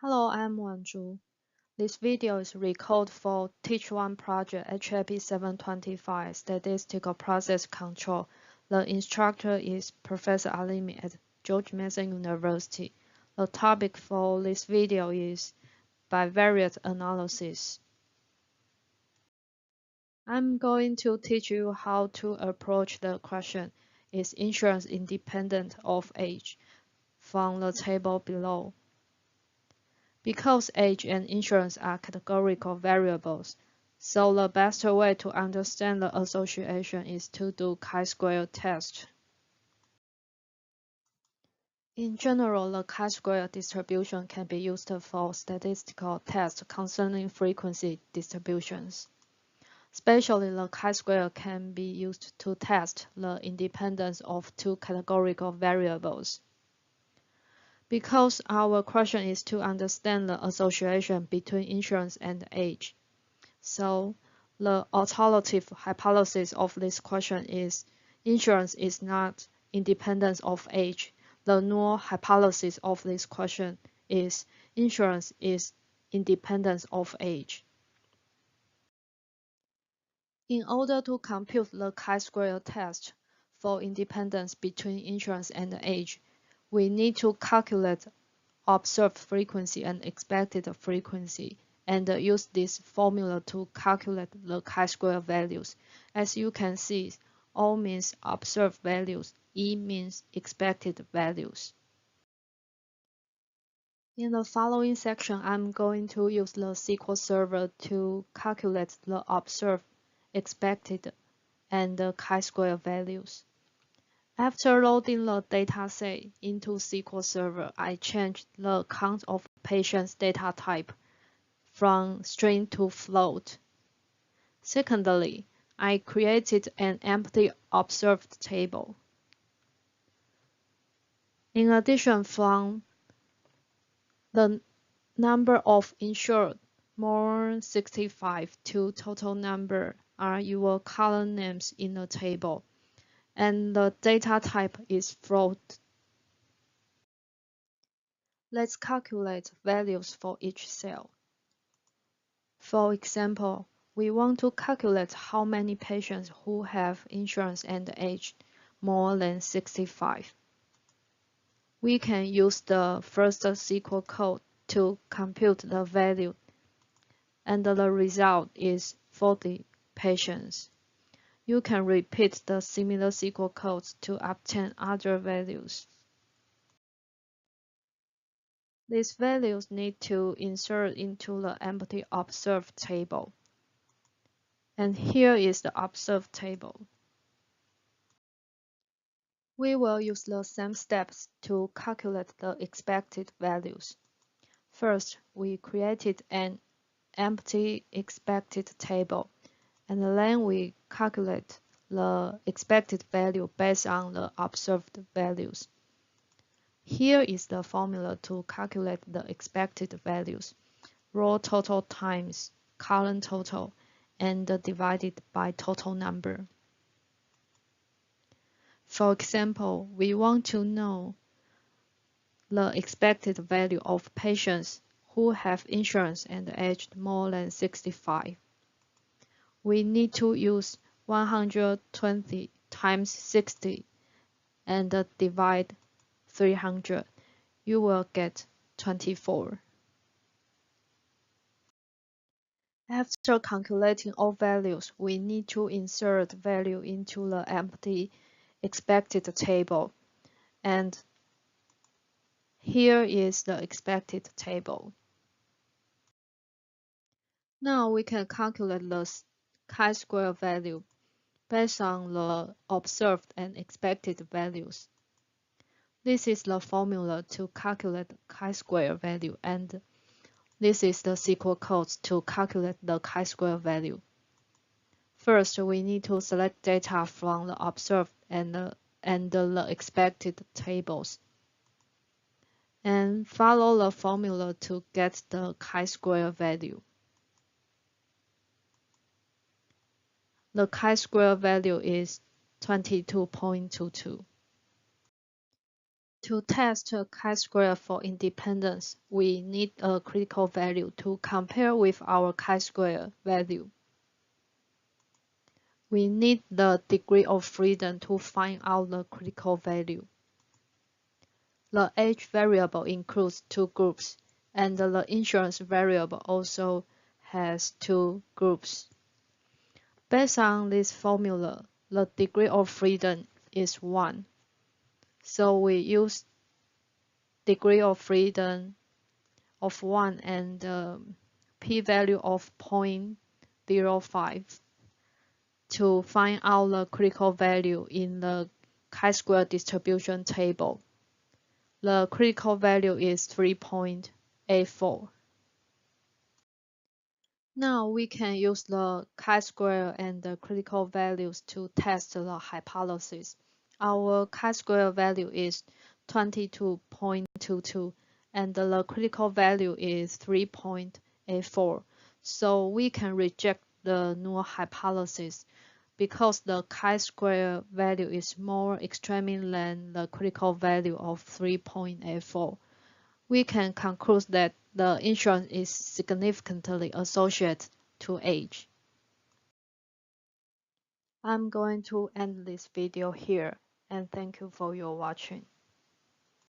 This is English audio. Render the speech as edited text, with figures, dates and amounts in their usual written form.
Hello, I'm Wan-Chu. This video is recorded for Teach 1 project HAP 725 Statistical Process Control. The instructor is Professor Alimi at George Mason University. The topic for this video is Bivariate analysis. I'm going to teach you how to approach the question, is insurance independent of age, from the table below. Because age and insurance are categorical variables, so the best way to understand the association is to do chi-square test. In general, the chi-square distribution can be used for statistical tests concerning frequency distributions. Especially, the chi-square can be used to test the independence of two categorical variables. Because our question is to understand the association between insurance and age, so the alternative hypothesis of this question is insurance is not independent of age. The null hypothesis of this question is insurance is independent of age. In order to compute the chi-square test for independence between insurance and age, we need to calculate observed frequency and expected frequency, and use this formula to calculate the chi-square values. As you can see, O means observed values, E means expected values. In the following section, I'm going to use the SQL Server to calculate the observed, expected, and the chi-square values. After loading the dataset into SQL Server, I changed the count of patients data type from string to float. Secondly, I created an empty observed table. In addition, from the number of insured, more 65 to total number are your column names in the table, and the data type is float. Let's calculate values for each cell. For example, we want to calculate how many patients who have insurance and age more than 65. We can use the first SQL code to compute the value, and the result is 40 patients. You can repeat the similar SQL codes to obtain other values. These values need to insert into the empty observed table. And here is the observed table. We will use the same steps to calculate the expected values. First, we created an empty expected table, and then we calculate the expected value based on the observed values. Here is the formula to calculate the expected values: row total times column total, and divided by total number. For example, we want to know the expected value of patients who have insurance and aged more than 65. We need to use 120 times 60 and divide 300. You will get 24. After calculating all values, we need to insert value into the empty expected table, and here is the expected table. Now we can calculate the chi-square value based on the observed and expected values. This is the formula to calculate the chi-square value, and this is the SQL code to calculate the chi-square value. First, we need to select data from the observed and the expected tables, and follow the formula to get the chi-square value. The chi-square value is 22.22. To test a chi-square for independence, we need a critical value to compare with our chi-square value. We need the degree of freedom to find out the critical value. The age variable includes two groups, and the insurance variable also has two groups. Based on this formula, the degree of freedom is 1. So we use degree of freedom of 1 and p-value of 0.05 to find out the critical value in the chi-square distribution table. The critical value is 3.84. Now we can use the chi-square and the critical values to test the hypothesis. Our chi-square value is 22.22 and the critical value is 3.84. So we can reject the null hypothesis because the chi-square value is more extreme than the critical value of 3.84. We can conclude that the insurance is significantly associated to age. I'm going to end this video here, and thank you for your watching.